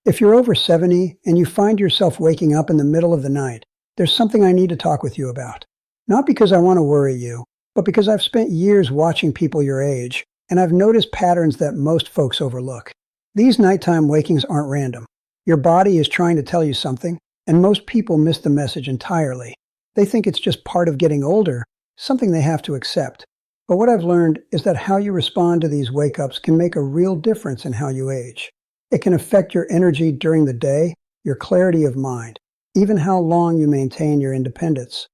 If you're over 70 and you find yourself waking up in the middle of the night, there's something I need to talk with you about. Not because I want to worry you, but because I've spent years watching people your age, and I've noticed patterns that most folks overlook. These nighttime wakings aren't random. Your body is trying to tell you something, and most people miss the message entirely. They think it's just part of getting older, something they have to accept. But what I've learned is that how you respond to these wake-ups can make a real difference in how you age. It can affect your energy during the day, your clarity of mind, even how long you maintain your independence.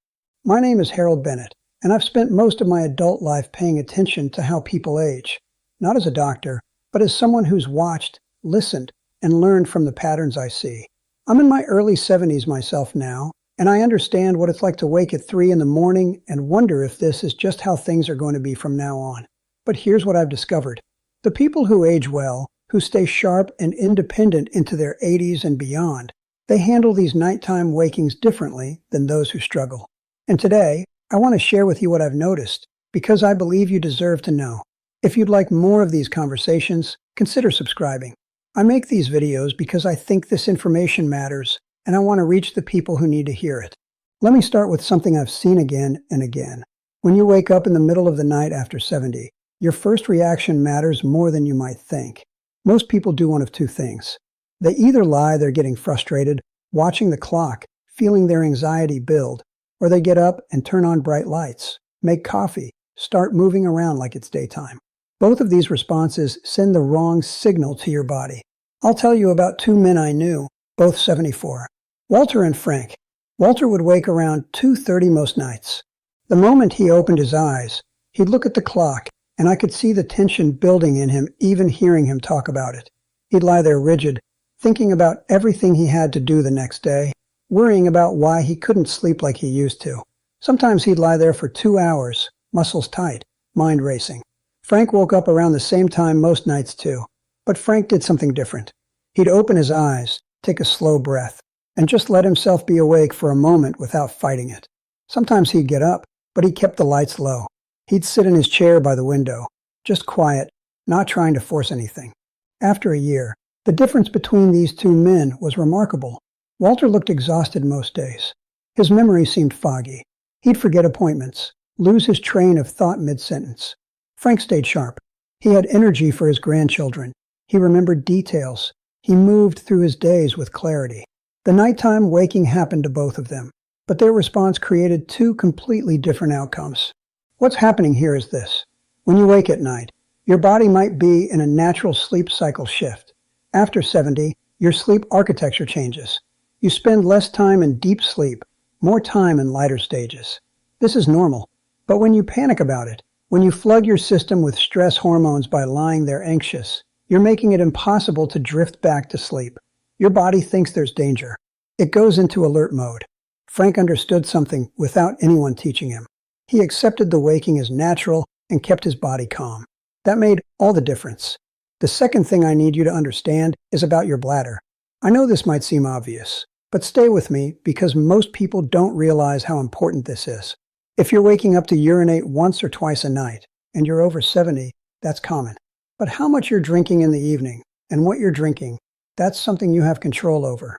My name is Harold Bennett, and I've spent most of my adult life paying attention to how people age, not as a doctor, but as someone who's watched, listened, and learned from the patterns I see. I'm in my early 70s myself now, and I understand what it's like to wake at 3 in the morning and wonder if this is just how things are going to be from now on. But here's what I've discovered. The people who age well, who stay sharp and independent into their 80s and beyond, they handle these nighttime wakings differently than those who struggle. And today, I want to share with you what I've noticed, because I believe you deserve to know. If you'd like more of these conversations, consider subscribing. I make these videos because I think this information matters, and I want to reach the people who need to hear it. Let me start with something I've seen again and again. When you wake up in the middle of the night after 70, your first reaction matters more than you might think. Most people do one of two things. They either lie they're getting frustrated, watching the clock, feeling their anxiety build, or they get up and turn on bright lights, make coffee, start moving around like it's daytime. Both of these responses send the wrong signal to your body. I'll tell you about two men I knew, both 74. Walter and Frank. Walter would wake around 2:30 most nights. The moment he opened his eyes, he'd look at the clock, and I could see the tension building in him even hearing him talk about it. He'd lie there rigid, thinking about everything he had to do the next day, worrying about why he couldn't sleep like he used to. Sometimes he'd lie there for 2 hours, muscles tight, mind racing. Frank woke up around the same time most nights too, but Frank did something different. He'd open his eyes, take a slow breath, and just let himself be awake for a moment without fighting it. Sometimes he'd get up, but he kept the lights low. He'd sit in his chair by the window, just quiet, not trying to force anything. After a year, the difference between these two men was remarkable. Walter looked exhausted most days. His memory seemed foggy. He'd forget appointments, lose his train of thought mid-sentence. Frank stayed sharp. He had energy for his grandchildren. He remembered details. He moved through his days with clarity. The nighttime waking happened to both of them, but their response created two completely different outcomes. What's happening here is this. When you wake at night, your body might be in a natural sleep cycle shift. After 70, your sleep architecture changes. You spend less time in deep sleep, more time in lighter stages. This is normal, but when you panic about it, when you flood your system with stress hormones by lying there anxious, you're making it impossible to drift back to sleep. Your body thinks there's danger. It goes into alert mode. Frank understood something without anyone teaching him. He accepted the waking as natural and kept his body calm. That made all the difference. The second thing I need you to understand is about your bladder. I know this might seem obvious, but stay with me because most people don't realize how important this is. If you're waking up to urinate once or twice a night, and you're over 70, that's common. But how much you're drinking in the evening, and what you're drinking, that's something you have control over.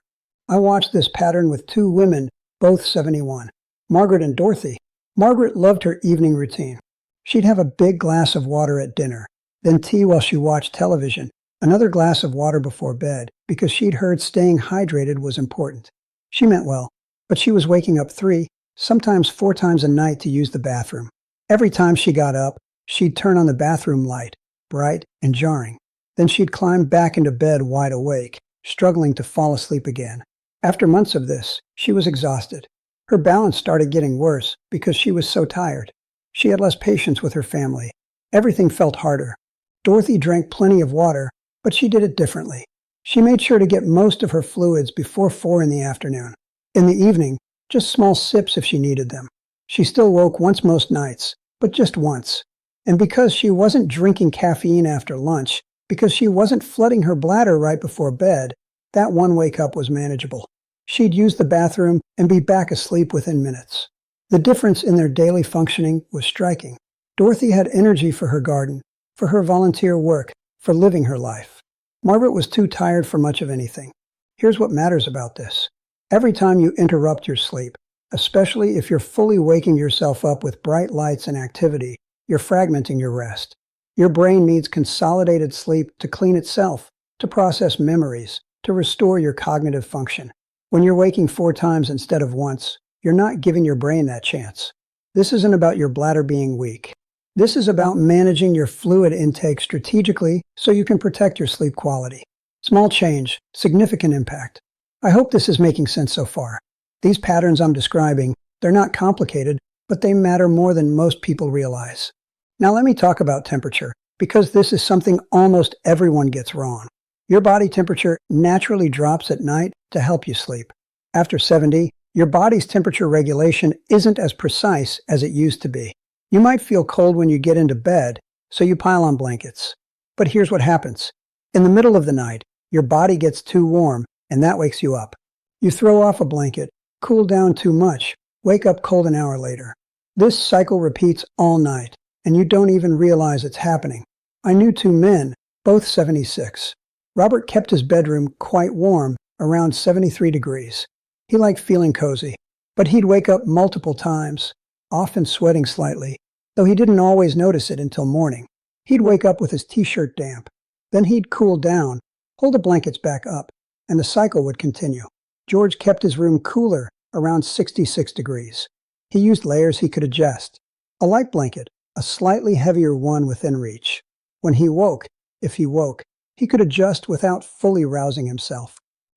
I watched this pattern with two women, both 71, Margaret and Dorothy. Margaret loved her evening routine. She'd have a big glass of water at dinner, then tea while she watched television, another glass of water before bed, because she'd heard staying hydrated was important. She meant well, but she was waking up 3, sometimes 4 times a night to use the bathroom. Every time she got up, she'd turn on the bathroom light, bright and jarring. Then she'd climb back into bed wide awake, struggling to fall asleep again. After months of this, she was exhausted. Her balance started getting worse because she was so tired. She had less patience with her family. Everything felt harder. Dorothy drank plenty of water, but she did it differently. She made sure to get most of her fluids before 4 in the afternoon. In the evening, just small sips if she needed them. She still woke once most nights, but just once. And because she wasn't drinking caffeine after lunch, because she wasn't flooding her bladder right before bed, that one wake-up was manageable. She'd use the bathroom and be back asleep within minutes. The difference in their daily functioning was striking. Dorothy had energy for her garden, for her volunteer work, for living her life. Margaret was too tired for much of anything. Here's what matters about this. Every time you interrupt your sleep, especially if you're fully waking yourself up with bright lights and activity, you're fragmenting your rest. Your brain needs consolidated sleep to clean itself, to process memories, to restore your cognitive function. When you're waking 4 times instead of once, you're not giving your brain that chance. This isn't about your bladder being weak. This is about managing your fluid intake strategically so you can protect your sleep quality. Small change, significant impact. I hope this is making sense so far. These patterns I'm describing, they're not complicated, but they matter more than most people realize. Now let me talk about temperature, because this is something almost everyone gets wrong. Your body temperature naturally drops at night to help you sleep. After 70, your body's temperature regulation isn't as precise as it used to be. You might feel cold when you get into bed, so you pile on blankets. But here's what happens. In the middle of the night, your body gets too warm, and that wakes you up. You throw off a blanket, cool down too much, wake up cold an hour later. This cycle repeats all night, and you don't even realize it's happening. I knew 2 men, both 76. Robert kept his bedroom quite warm, around 73 degrees. He liked feeling cozy, but he'd wake up multiple times, often sweating slightly, though he didn't always notice it until morning. He'd wake up with his t-shirt damp. Then he'd cool down, pull the blankets back up, and the cycle would continue. George kept his room cooler, around 66 degrees. He used layers he could adjust. A light blanket, a slightly heavier one within reach. When he woke, if he woke, he could adjust without fully rousing himself.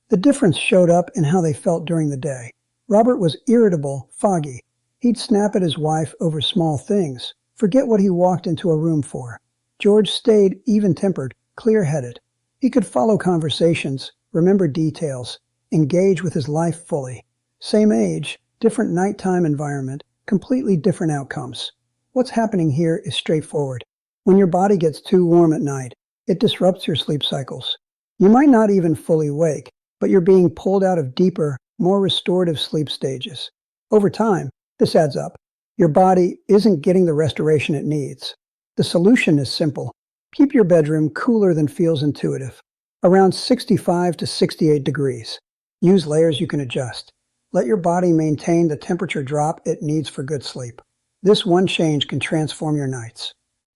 The difference showed up in how they felt during the day. Robert was irritable, foggy. He'd snap at his wife over small things, forget what he walked into a room for. George stayed even-tempered, clear-headed. He could follow conversations, remember details, engage with his life fully. Same age, different nighttime environment, completely different outcomes. What's happening here is straightforward. When your body gets too warm at night, it disrupts your sleep cycles. You might not even fully wake, but you're being pulled out of deeper, more restorative sleep stages. Over time, this adds up. Your body isn't getting the restoration it needs. The solution is simple. Keep your bedroom cooler than feels intuitive, around 65 to 68 degrees. Use layers you can adjust. Let your body maintain the temperature drop it needs for good sleep. This one change can transform your nights.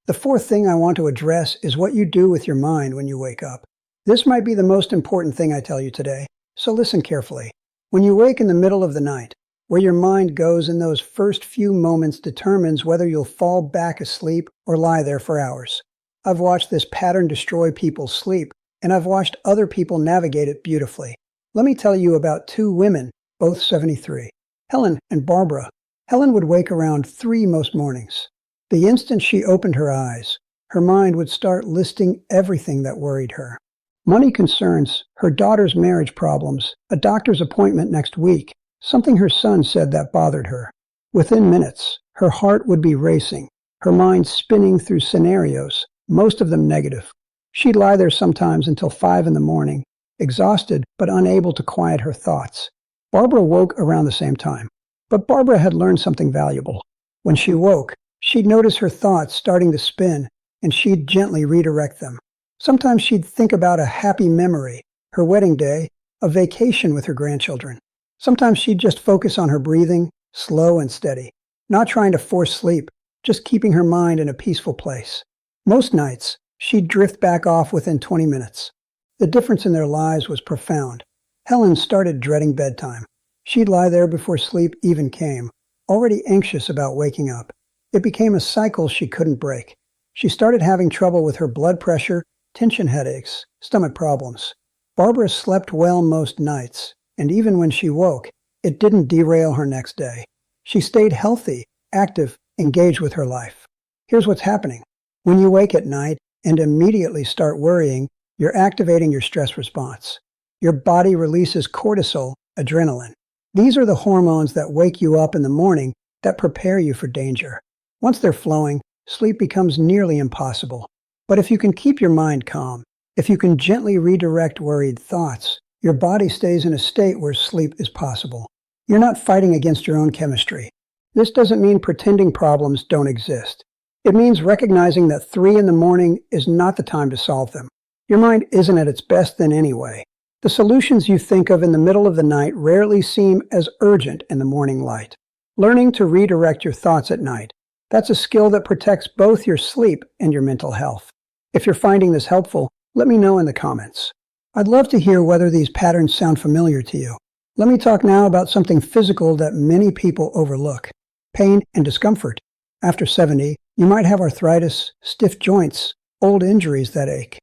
The 4th thing I want to address is what you do with your mind when you wake up. This might be the most important thing I tell you today, so listen carefully. When you wake in the middle of the night, where your mind goes in those first few moments determines whether you'll fall back asleep or lie there for hours. I've watched this pattern destroy people's sleep, and I've watched other people navigate it beautifully. Let me tell you about 2 women, both 73. Helen and Barbara. Helen would wake around 3 most mornings. The instant she opened her eyes, her mind would start listing everything that worried her. Money concerns, her daughter's marriage problems, a doctor's appointment next week, something her son said that bothered her. Within minutes, her heart would be racing, her mind spinning through scenarios, most of them negative. She'd lie there sometimes until 5 in the morning, exhausted but unable to quiet her thoughts. Barbara woke around the same time, but Barbara had learned something valuable. When she woke, she'd notice her thoughts starting to spin, and she'd gently redirect them. Sometimes she'd think about a happy memory, her wedding day, a vacation with her grandchildren. Sometimes she'd just focus on her breathing, slow and steady, not trying to force sleep, just keeping her mind in a peaceful place. Most nights, she'd drift back off within 20 minutes. The difference in their lives was profound. Helen started dreading bedtime. She'd lie there before sleep even came, already anxious about waking up. It became a cycle she couldn't break. She started having trouble with her blood pressure, tension headaches, stomach problems. Barbara slept well most nights, and even when she woke, it didn't derail her next day. She stayed healthy, active, engaged with her life. Here's what's happening. When you wake at night and immediately start worrying, you're activating your stress response. Your body releases cortisol, adrenaline. These are the hormones that wake you up in the morning that prepare you for danger. Once they're flowing, sleep becomes nearly impossible. But if you can keep your mind calm, if you can gently redirect worried thoughts, your body stays in a state where sleep is possible. You're not fighting against your own chemistry. This doesn't mean pretending problems don't exist. It means recognizing that 3 in the morning is not the time to solve them. Your mind isn't at its best then anyway. The solutions you think of in the middle of the night rarely seem as urgent in the morning light. Learning to redirect your thoughts at night. That's a skill that protects both your sleep and your mental health. If you're finding this helpful, let me know in the comments. I'd love to hear whether these patterns sound familiar to you. Let me talk now about something physical that many people overlook: pain and discomfort. After 70, you might have arthritis, stiff joints, old injuries that ache.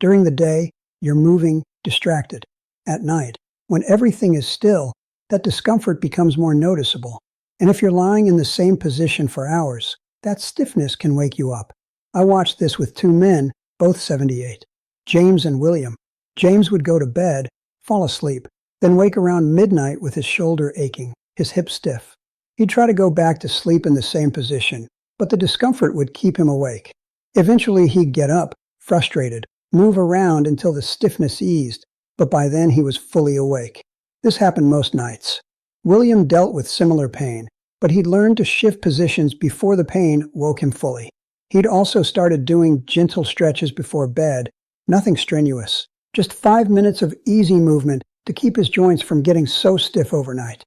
During the day, you're moving, distracted. At night, when everything is still, that discomfort becomes more noticeable. And if you're lying in the same position for hours, that stiffness can wake you up. I watched this with two men, both 78, James and William. James would go to bed, fall asleep, then wake around midnight with his shoulder aching, his hip stiff. He'd try to go back to sleep in the same position, but the discomfort would keep him awake. Eventually he'd get up, frustrated, move around until the stiffness eased, but by then he was fully awake. This happened most nights. William dealt with similar pain, but he'd learned to shift positions before the pain woke him fully. He'd also started doing gentle stretches before bed, nothing strenuous, just 5 minutes of easy movement to keep his joints from getting so stiff overnight.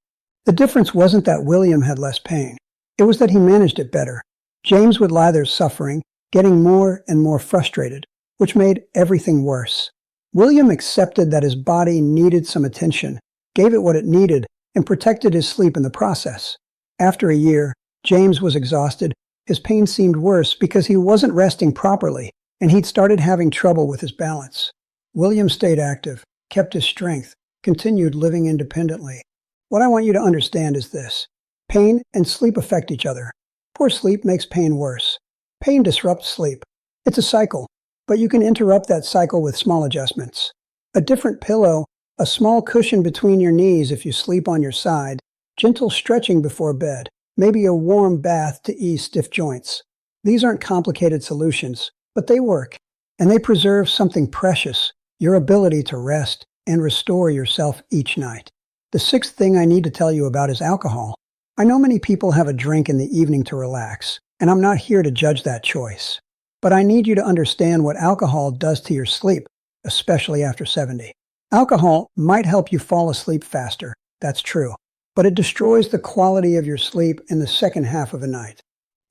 The difference wasn't that William had less pain. It was that he managed it better. James would lie there suffering, getting more and more frustrated, which made everything worse. William accepted that his body needed some attention, gave it what it needed, and protected his sleep in the process. After a year, James was exhausted. His pain seemed worse because he wasn't resting properly, and he'd started having trouble with his balance. William stayed active, kept his strength, continued living independently. What I want you to understand is this: pain and sleep affect each other. Poor sleep makes pain worse. Pain disrupts sleep. It's a cycle, but you can interrupt that cycle with small adjustments. A different pillow, a small cushion between your knees if you sleep on your side, gentle stretching before bed, maybe a warm bath to ease stiff joints. These aren't complicated solutions, but they work, and they preserve something precious: your ability to rest and restore yourself each night. The sixth thing I need to tell you about is alcohol. I know many people have a drink in the evening to relax, and I'm not here to judge that choice. But I need you to understand what alcohol does to your sleep, especially after 70. Alcohol might help you fall asleep faster, that's true, but it destroys the quality of your sleep in the second half of the night.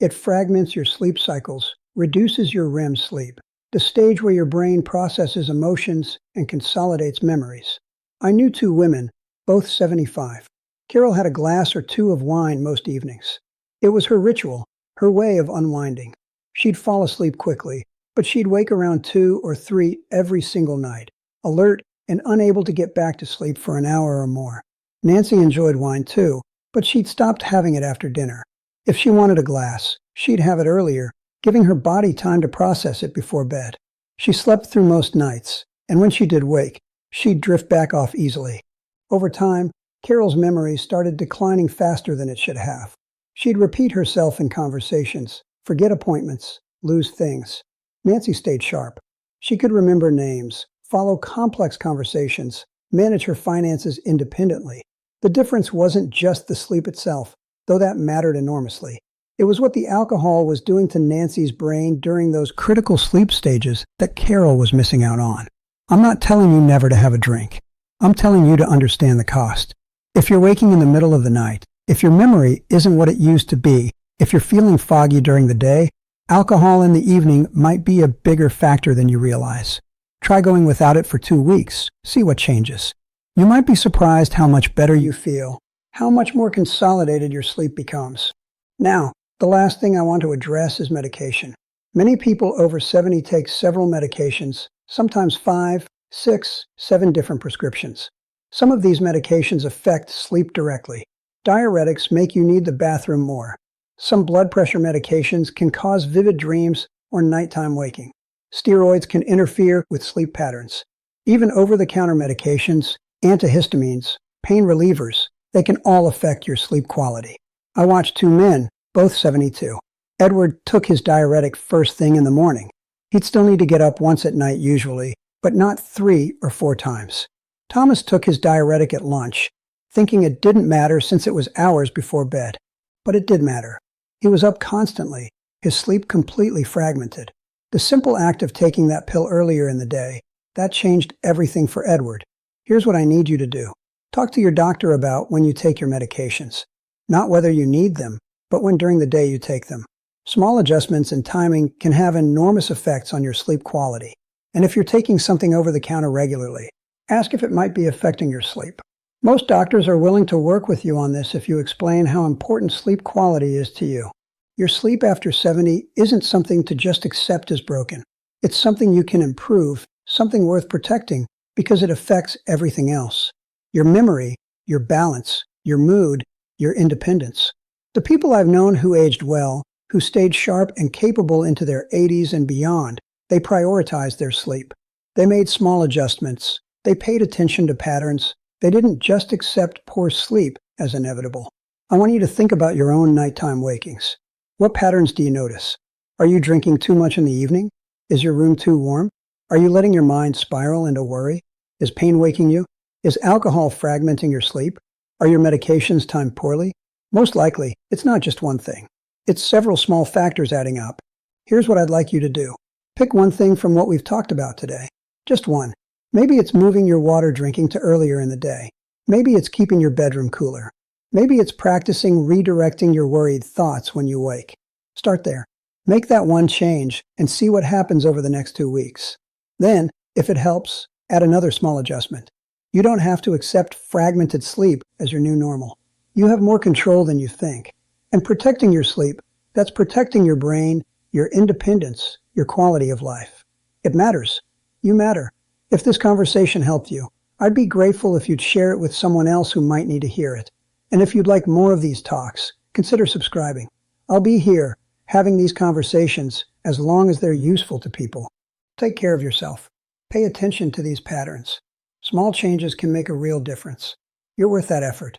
It fragments your sleep cycles, reduces your REM sleep, the stage where your brain processes emotions and consolidates memories. I knew two women, both 75. Carol had a glass or two of wine most evenings. It was her ritual, her way of unwinding. She'd fall asleep quickly, but she'd wake around 2 or 3 every single night, alert and unable to get back to sleep for an hour or more. Nancy enjoyed wine too, but she'd stopped having it after dinner. If she wanted a glass, she'd have it earlier, giving her body time to process it before bed. She slept through most nights, and when she did wake, she'd drift back off easily. Over time, Carol's memory started declining faster than it should have. She'd repeat herself in conversations, forget appointments, lose things. Nancy stayed sharp. She could remember names, follow complex conversations, manage her finances independently. The difference wasn't just the sleep itself, though that mattered enormously. It was what the alcohol was doing to Nancy's brain during those critical sleep stages that Carol was missing out on. I'm not telling you never to have a drink. I'm telling you to understand the cost. If you're waking in the middle of the night, if your memory isn't what it used to be, if you're feeling foggy during the day, alcohol in the evening might be a bigger factor than you realize. Try going without it for 2 weeks. See what changes. You might be surprised how much better you feel, how much more consolidated your sleep becomes. Now, the last thing I want to address is medication. Many people over 70 take several medications, sometimes 5, 6, 7 different prescriptions. Some of these medications affect sleep directly. Diuretics make you need the bathroom more. Some blood pressure medications can cause vivid dreams or nighttime waking. Steroids can interfere with sleep patterns. Even over-the-counter medications, antihistamines, pain relievers, they can all affect your sleep quality. I watched two men, both 72. Edward took his diuretic first thing in the morning. He'd still need to get up once at night usually, but not 3 or 4 times. Thomas took his diuretic at lunch, thinking it didn't matter since it was hours before bed. But it did matter. He was up constantly, his sleep completely fragmented. The simple act of taking that pill earlier in the day, that changed everything for Edward. Here's what I need you to do. Talk to your doctor about when you take your medications. Not whether you need them, but when during the day you take them. Small adjustments in timing can have enormous effects on your sleep quality. And if you're taking something over the counter regularly, ask if it might be affecting your sleep. Most doctors are willing to work with you on this if you explain how important sleep quality is to you. Your sleep after 70 isn't something to just accept as broken. It's something you can improve, something worth protecting, because it affects everything else. Your memory, your balance, your mood, your independence. The people I've known who aged well, who stayed sharp and capable into their 80s and beyond, they prioritized their sleep. They made small adjustments. They paid attention to patterns. They didn't just accept poor sleep as inevitable. I want you to think about your own nighttime wakings. What patterns do you notice? Are you drinking too much in the evening? Is your room too warm? Are you letting your mind spiral into worry? Is pain waking you? Is alcohol fragmenting your sleep? Are your medications timed poorly? Most likely, it's not just one thing. It's several small factors adding up. Here's what I'd like you to do. Pick one thing from what we've talked about today. Just one. Maybe it's moving your water drinking to earlier in the day. Maybe it's keeping your bedroom cooler. Maybe it's practicing redirecting your worried thoughts when you wake. Start there. Make that one change and see what happens over the next 2 weeks. Then, if it helps, add another small adjustment. You don't have to accept fragmented sleep as your new normal. You have more control than you think. And protecting your sleep, that's protecting your brain, your independence, your quality of life. It matters. You matter. If this conversation helped you, I'd be grateful if you'd share it with someone else who might need to hear it. And if you'd like more of these talks, consider subscribing. I'll be here, having these conversations, as long as they're useful to people. Take care of yourself. Pay attention to these patterns. Small changes can make a real difference. You're worth that effort.